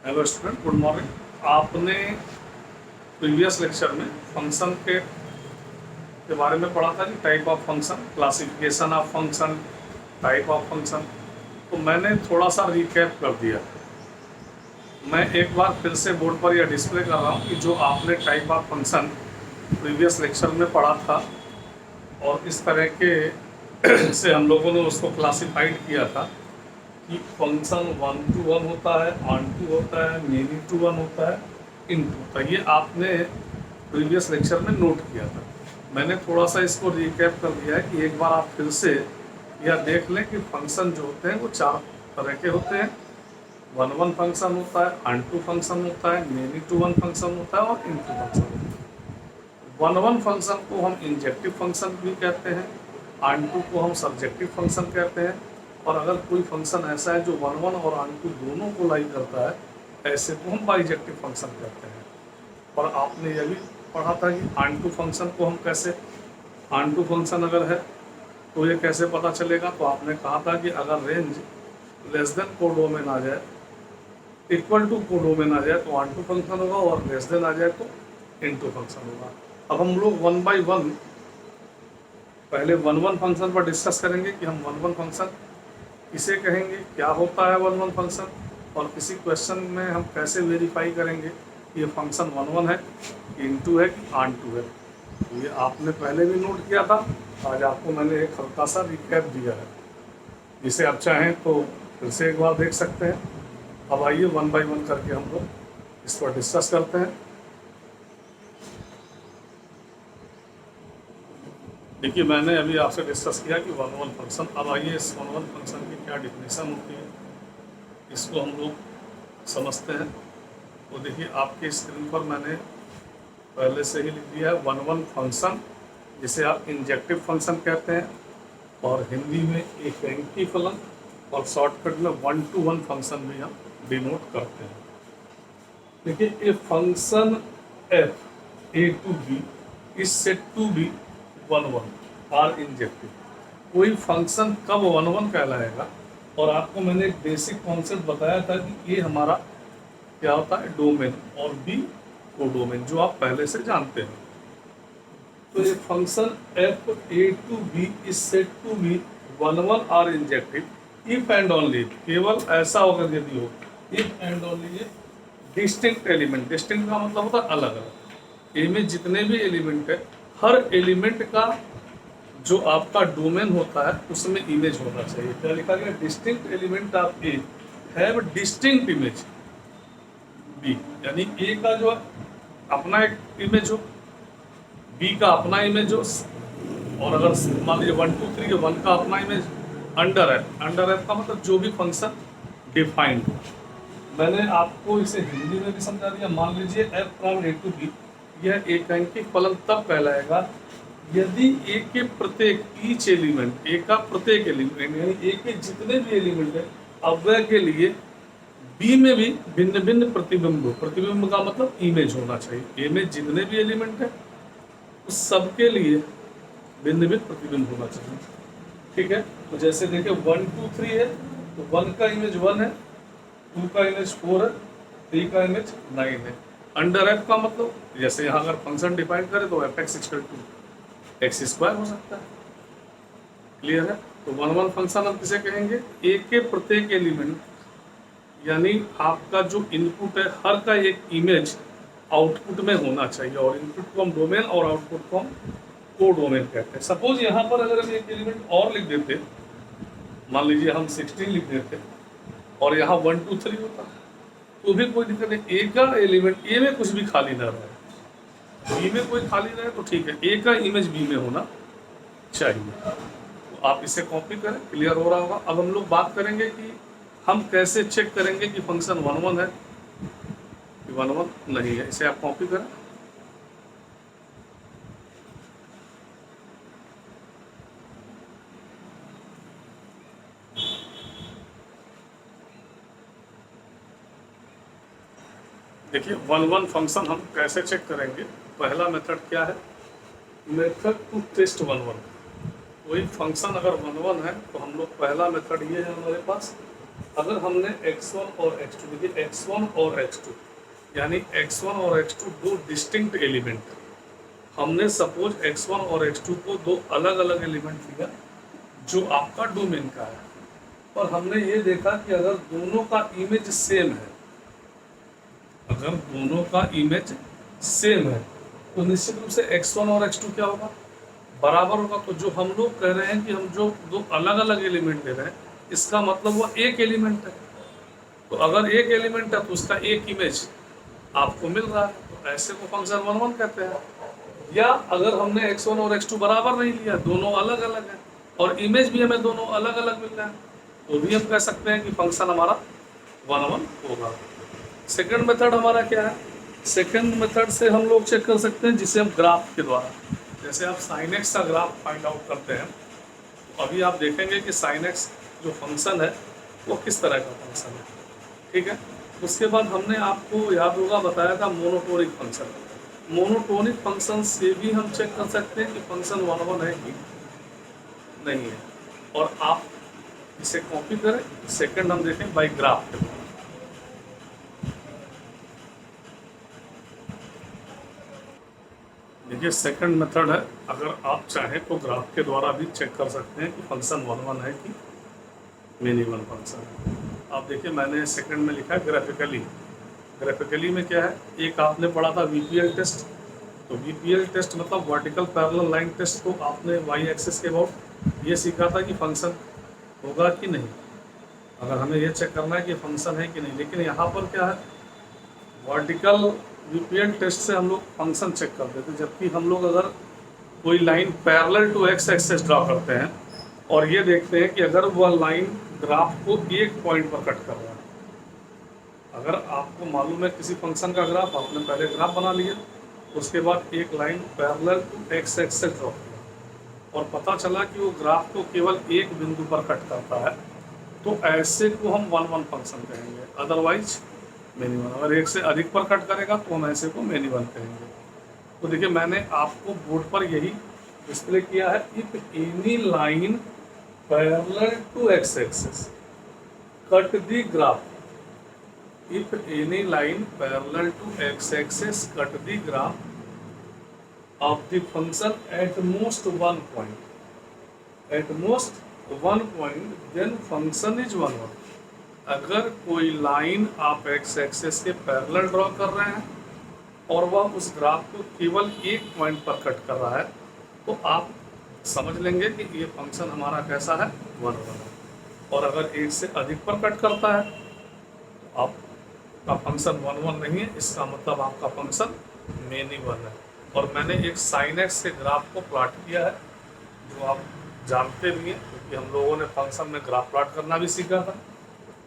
Hello student, good morning. आपने previous lecture में function के बारे में पढ़ा था कि type of function, classification of function, type of function. तो मैंने थोड़ा सा रिकैप कर दिया। मैं एक बार फिर से बोर्ड पर यह डिस्प्ले कर रहा हूँ कि जो आपने type of function previous lecture में पढ़ा था और इस तरह के से हम लोगों ने उसको क्लासिफाइड किया था कि फंक्शन 1 to 1 होता है, ऑन टू होता है, मेनी टू 1 होता है, इन टू होता है। ये आपने प्रीवियस लेक्चर में नोट किया था। मैंने थोड़ा सा इसको रिकैप कर दिया है कि एक बार आप फिर से यह देख लें कि फंक्शन जो होते हैं वो 4 तरह के होते हैं। 1 1 फंक्शन होता है, ऑन टू फंक्शन होता है, मेनी टू 1 फंक्शन होता है और इन टू फंक्शन होता है। 1 1 फंक्शन को हम इंजेक्टिव फंक्शन भी कहते हैं, ऑन टू को हम सब्जेक्टिव फंक्शन कहते हैं। और अगर कोई फंक्शन ऐसा है जो 1 1 और ऑन टू दोनों को लाई करता है, ऐसे को हम बाइजेक्टिव फंक्शन कहते हैं। और आपने यह भी पढ़ा था कि ऑन टू फंक्शन को हम कैसे, ऑन टू फंक्शन अगर है तो ये कैसे पता चलेगा। तो आपने कहा था कि अगर रेंज लेस देन कोडोमेन आ जाए, इक्वल टू कोडोमेन आ जाए तो ऑन टू फंक्शन होगा, और लेस देन आ जाए तो इन टू फंक्शन होगा। अब हम लोग 1 by 1 पहले 1 1 फंक्शन पर डिस्कस करेंगे कि हम 1 1 फंक्शन किसे कहेंगे, क्या होता है 1 1 फंक्शन, और किसी क्वेश्चन में हम कैसे वेरीफाई करेंगे कि ये फंक्शन 1 1 है, इन टू है कि ऑन टू है। तो ये आपने पहले भी नोट किया था। आज आपको मैंने एक हल्का सा रिकैप दिया है, जिसे आप चाहें तो फिर से एक बार देख सकते हैं। अब आइए 1 by 1 करके हम लोग इस पर डिस्कस करते हैं। देखिए, मैंने अभी आपसे डिस्कस किया कि 1 1 फंक्शन। अब आइए इस 1 1 फंक्शन की क्या डिफिनेशन होती है, इसको हम लोग समझते हैं। तो देखिए, आपके स्क्रीन पर मैंने पहले से ही लिख दिया है 1 1 फंक्शन, जिसे आप इंजेक्टिव फंक्शन कहते हैं, और हिंदी में एकांकी फलन, और शॉर्टकट में 1 to 1 फंक्शन भी हम डिनोट करते हैं। देखिए, a function f A to B is said to be 1 1 or injective. कोई फंक्शन कब 1 1 कहलाएगा, और आपको मैंने एक बेसिक कॉन्सेप्ट बताया था कि ए हमारा क्या होता है, डोमेन, और बी कोडोमेन, जो आप पहले से जानते हैं। तो ये function f A to B is said to be 1 1 or injective if and only, केवल ऐसा होगा यदि हो, इफ एंड ओनली ये डिस्टिंक्ट एलिमेंट, डिस्टिंक्ट का मतलब होता है अलग अलग। ए में जितने भी एलिमेंट है, हर एलिमेंट का जो आपका डोमेन होता है उसमें इमेज होना चाहिए। क्या लिखा गया, distinct element of A have distinct image B, यानी ए का जो अपना एक इमेज हो, बी का अपना इमेज हो, और अगर मान लीजिए 1 2 3 के 1 का अपना इमेज अंडर है, अंडर है का मतलब जो भी फंक्शन डिफाइंड हो। मैंने आपको इसे हिंदी में भी समझा दिया। मान लीजिए f from A to B, यह एकांकी फलन तब कहलाएगा यदि ए के प्रत्येक ईच एलिमेंट, ए का प्रत्येक एलिमेंट यानी ए के जितने भी एलिमेंट है, अव्यय के लिए बी में भी भिन्न भिन्न प्रतिबिंब हो। प्रतिबिंब का मतलब इमेज होना चाहिए। ए में जितने भी एलिमेंट है उस सबके लिए भिन्न भिन्न प्रतिबिंब होना चाहिए। ठीक है, तो जैसे देखिए 1 2 3 है तो 1 का इमेज 1 है, 2 का इमेज 4 है, 3 का इमेज 9 है। अंडर एफ का मतलब जैसे यहाँ अगर फंक्शन डिफाइन करें तो f x equal to x square हो सकता है। क्लियर है। तो 1 1 फंक्शन हम किसे कहेंगे, ए के प्रत्येक एलिमेंट, यानी आपका जो इनपुट है हर का एक इमेज आउटपुट में होना चाहिए, और इनपुट को हम डोमेन और आउटपुट को हम कोडोमेन कहते हैं। सपोज यहाँ पर अगर हम एक एलिमेंट और लिख देते, मान लीजिए हम 16 लिख देते और यहाँ 1 2 3 होता तो भी कोई दिक्कत नहीं। ए का एलिमेंट, ए में कुछ भी खाली ना रहे, बी में कोई खाली रहे तो ठीक है, ए का इमेज बी में होना चाहिए। तो आप इसे कॉपी करें, क्लियर हो रहा होगा। अब हम लोग बात करेंगे कि हम कैसे चेक करेंगे कि फंक्शन 1 1 है कि 1 1 नहीं है। इसे आप कॉपी करें। देखिए 1 1 फंक्शन हम कैसे चेक करेंगे। पहला मेथड क्या है, मेथड टू टेस्ट 1 1। कोई फंक्शन अगर 1 1 है तो हम लोग पहला मेथड ये है हमारे पास अगर हमने x1 और x2, देखिए x1 और x2 यानी x1 और x2 दो डिस्टिंक्ट एलिमेंट है। हमने सपोज x1 और x2 को दो अलग अलग एलिमेंट लिया जो आपका डोमेन का है, और हमने ये देखा कि अगर दोनों का इमेज सेम है, अगर दोनों का इमेज सेम है तो निश्चित रूप से x1 और x2 क्या होगा, बराबर होगा। तो जो हम लोग कह रहे हैं कि हम जो दो अलग अलग एलिमेंट ले रहे हैं, इसका मतलब वो एक एलिमेंट है। तो अगर एक एलिमेंट है तो उसका एक इमेज आपको मिल रहा है, तो ऐसे को फंक्शन 1 1 कहते हैं। या अगर हमने x1 और x2 बराबर नहीं लिया, दोनों अलग अलग है और इमेज भी हमें दोनों अलग अलग मिल रहा है, तो भी हम कह सकते हैं कि फंक्शन हमारा 1 1 होगा। सेकंड मेथड हमारा क्या है, सेकंड मेथड से हम लोग चेक कर सकते हैं जिसे हम ग्राफ के द्वारा, जैसे आप sin x का ग्राफ फाइंड आउट करते हैं, तो अभी आप देखेंगे कि sin x जो फंक्शन है वो किस तरह का फंक्शन है, ठीक है। उसके बाद हमने आपको याद होगा बताया था मोनोटोनिक फंक्शन। मोनोटोनिक फंक्शन से भी हम चेक कर सकते हैं कि फंक्शन 1 1 है कि नहीं है, और आप इसे कॉपी करें। सेकंड हम देखें बाय ग्राफ के द्वारा। देखिए सेकंड मेथड है, अगर आप चाहें तो ग्राफ के द्वारा भी चेक कर सकते हैं कि फंक्शन 1 1 है कि मिनिमल फंक्शन है। आप देखिए मैंने सेकंड में लिखा है ग्राफिकली। ग्राफिकली में क्या है, एक आपने पढ़ा था वीपीएल टेस्ट, तो वीपीएल टेस्ट मतलब वर्टिकल पैरेलल लाइन टेस्ट को आपने वाई एक्सिस के अबाउट ये सीखा था कि फंक्शन होगा कि नहीं, अगर हमें ये चेक करना है कि फंक्शन है कि नहीं। लेकिन यहाँ पर क्या है, वर्टिकल वीपीएल टेस्ट से हम लोग फंक्शन चेक करते थे, जबकि हम लोग अगर कोई line parallel to x axis draw करते हैं और ये देखते हैं कि अगर वह लाइन ग्राफ को एक पॉइंट पर कट कर रहा है, अगर आपको मालूम है किसी फंक्शन का ग्राफ, आपने पहले ग्राफ बना लिया, उसके बाद एक line parallel to x axis draw किया और पता चला कि वो ग्राफ को केवल एक बिंदु पर कट करता है, तो ऐसे को हम 1 1 फंक्शन कहेंगे, अदरवाइज मिनिमल। अगर एक से अधिक पर कट करेगा तो हम ऐसे को मिनिमल कहेंगे। तो देखिए मैंने आपको बोर्ड पर यही डिस्प्ले किया है, if any line parallel to x axis cut the graph, if any line parallel to x-axis cut the graph of the function at most one point, then function is 1 1। अगर कोई line आप x axis के parallel draw कर रहे हैं और वह उस ग्राफ को केवल एक पॉइंट पर कट कर रहा है, तो आप समझ लेंगे कि ये फंक्शन हमारा कैसा है, 1 1। और अगर एक से अधिक पर कट करता है तो आपका फंक्शन 1 1 नहीं है, इसका मतलब आपका फंक्शन मिनिमल है। और मैंने एक sin x के ग्राफ को प्लॉट किया है, जो आप जानते भी हैं क्योंकि हम लोगों ने फंक्शन में ग्राफ प्लॉट करना भी सीखा था।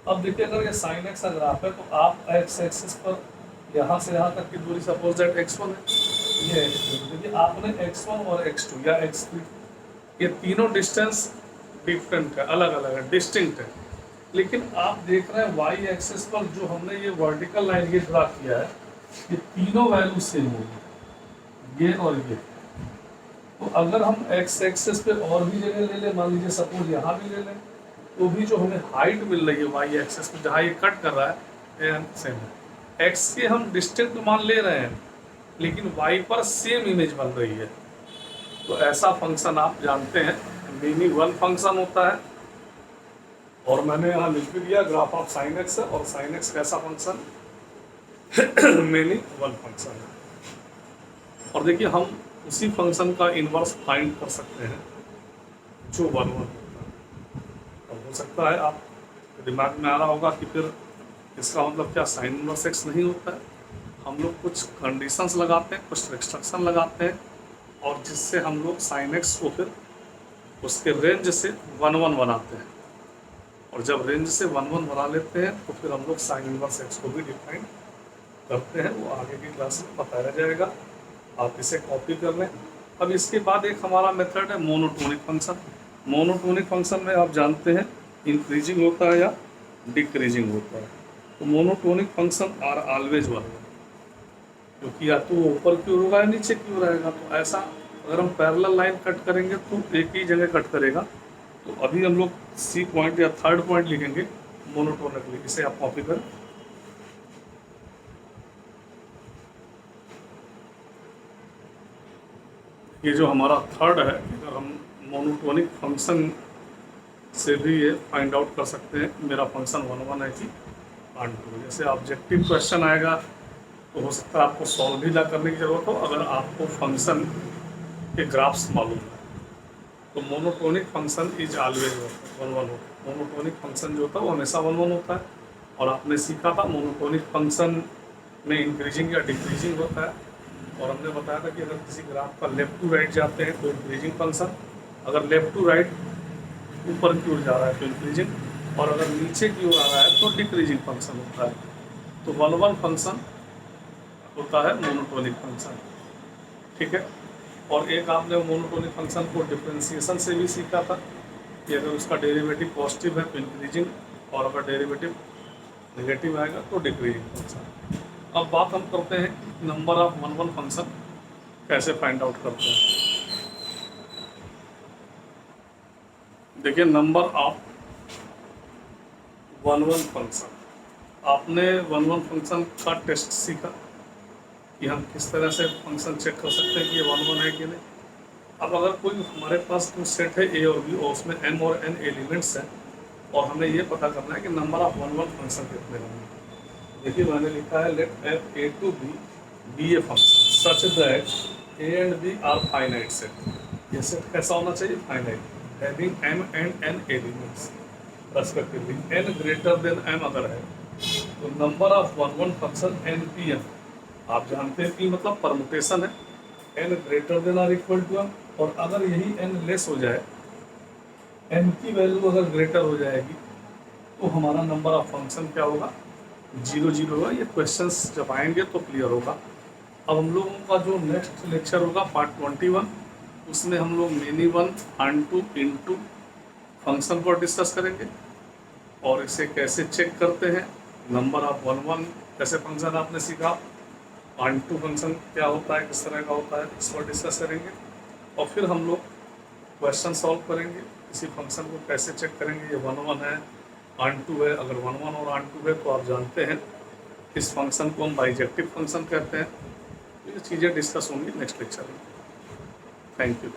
अब देखिए अगर ये sin x का ग्राफ है तो आप x एक्सिस पर यहाँ से यहाँ तक की दूरी सपोज दैट x1 है, ये देखिए आपने x1 और x2 या x3 ये तीनों डिस्टेंस डिफरेंट है, अलग अलग है, डिस्टिंक्ट है। लेकिन आप देख रहे हैं y एक्सिस पर जो हमने ये वर्टिकल लाइन ये ड्रा किया है, ये तीनों वैल्यू सेम होगी, ये और ये। तो अगर हम x एक्सिस पे और भी जगह ले लें, मान लीजिए सपोज यहाँ भी ले लें, तो भी जो हमें हाइट मिल रही है y एक्सिस पे जहाँ ये कट कर रहा है सेम है। x के हम डिस्टिंक्ट मान ले रहे हैं लेकिन y पर सेम इमेज बन रही है, तो ऐसा फंक्शन आप जानते हैं मिनिमल फंक्शन होता है। और मैंने यहाँ लिख भी दिया ग्राफ ऑफ sin x है, और sin x कैसा फंक्शन मिनिमल फंक्शन है। और देखिए हम उसी फंक्शन का इन्वर्स फाइंड कर सकते हैं जो 1 1 होता है। अब हो सकता है आप दिमाग में आ रहा होगा कि फिर इसका मतलब क्या sin इनवर्स x नहीं होता है। हम लोग कुछ कंडीशंस लगाते हैं, कुछ रिस्ट्रिक्शन लगाते हैं, और जिससे हम लोग sin x को फिर उसके रेंज से 1 1 बनाते हैं। और जब रेंज से 1 1 बना लेते हैं तो फिर हम लोग sin इनवर्स x को भी डिफाइन करते हैं, वो आगे की क्लास में बताया जाएगा, आप इसे कॉपी कर लें। अब इसके बाद एक हमारा मेथड है मोनोटोनिक फंक्शन। मोनोटोनिक फंक्शन में आप जानते हैं इंक्रीजिंग होता है या डिक्रीजिंग होता है। तो मोनोटोनिक फंक्शन आर ऑलवेज 1, क्योंकि या तो वो ऊपर की ओर होगा या नीचे की ओर रहेगा। तो ऐसा अगर हम पैरेलल लाइन कट करेंगे तो एक ही जगह कट करेगा। तो अभी हम लोग सी पॉइंट या थर्ड पॉइंट लिखेंगे मोनोटोनिकली। इसे आप कॉपी करें। ये जो हमारा थर्ड है, अगर हम मोनोटोनिक फंक्शन से भी ये फाइंड आउट कर सकते हैं मेरा फंक्शन 1 1 है कि 1 2। जैसे ऑब्जेक्टिव क्वेश्चन आएगा तो हो सकता है आपको सॉल्व भी ना करने की ज़रूरत हो अगर आपको फंक्शन के ग्राफ्स मालूम है। तो मोनोटोनिक फंक्शन इज ऑलवेज 1 1 होता है। मोनोटोनिक फंक्शन जो होता है वो हमेशा 1 1 होता है। और आपने सीखा था मोनोटोनिक फंक्शन में इंक्रीजिंग या डिक्रीजिंग होता है। और हमने बताया था कि अगर किसी ग्राफ का लेफ्ट टू राइट जाते हैं तो इंक्रीजिंग फंक्शन, अगर लेफ्ट टू राइट ऊपर की ओर जा रहा है तो इंक्रीजिंग, और अगर नीचे की ओर आ रहा है तो डिक्रीजिंग फंक्शन होता है। तो 1 1 फंक्शन होता है मोनोटोनिक फंक्शन। ठीक है। और एक आपने मोनोटोनिक फंक्शन को डिफरेंशिएशन से भी सीखा था कि अगर उसका डेरिवेटिव पॉजिटिव है तो इंक्रीजिंग, और अगर डेरिवेटिव नेगेटिव आएगा तो डिक्रीजिंग फंक्शन। अब बात हम करते हैं नंबर ऑफ 1 1 फंक्शन कैसे फाइंड आउट करते हैं। देखिए, नंबर ऑफ 1 1 फंक्शन, आपने 1 1 फंक्शन का टेस्ट सीखा कि हम किस तरह से फंक्शन चेक कर सकते हैं कि ये 1 1 है कि नहीं। अब अगर कोई हमारे पास कोई सेट है ए और बी और उसमें m और n एलिमेंट्स हैं और हमें ये पता करना है कि नंबर ऑफ 1 1 फंक्शन कितने होंगे। देखिए, मैंने लिखा है late f a to b be a function such that a and b are finite set। ये सेट कैसा होना चाहिए? Finite, having m and n elements respectively। n greater than m अगर है तो नंबर ऑफ 1 1 फंक्शन npm, आप जानते हैं कि मतलब परमुटेशन है, n greater than or equal to m। और अगर यही n लेस हो जाए, n की वैल्यू अगर ग्रेटर हो जाएगी तो हमारा नंबर ऑफ फंक्शन क्या होगा? 0 0 होगा। ये क्वेश्चंस जब आएंगे तो क्लियर होगा। अब हम लोगों का जो नेक्स्ट लेक्चर होगा पार्ट 21, उसमें हम लोग many one on into function को डिस्कस करेंगे और इसे कैसे चेक करते हैं। नंबर ऑफ 1 1 कैसे फंक्शन आपने सीखा, ऑन टू फंक्शन क्या होता है, किस तरह का होता है, इसको डिस्कस करेंगे। और फिर हम लोग क्वेश्चन सॉल्व करेंगे, किसी फंक्शन को कैसे चेक करेंगे ये 1 1 है, ऑन टू है। अगर 1 1 और ऑन टू है तो आप जानते हैं इस फंक्शन को हम बाइजेक्टिव फंक्शन कहते हैं। ये चीज़ें डिस्कस होंगी नेक्स्ट लेक्चर में। Thank you.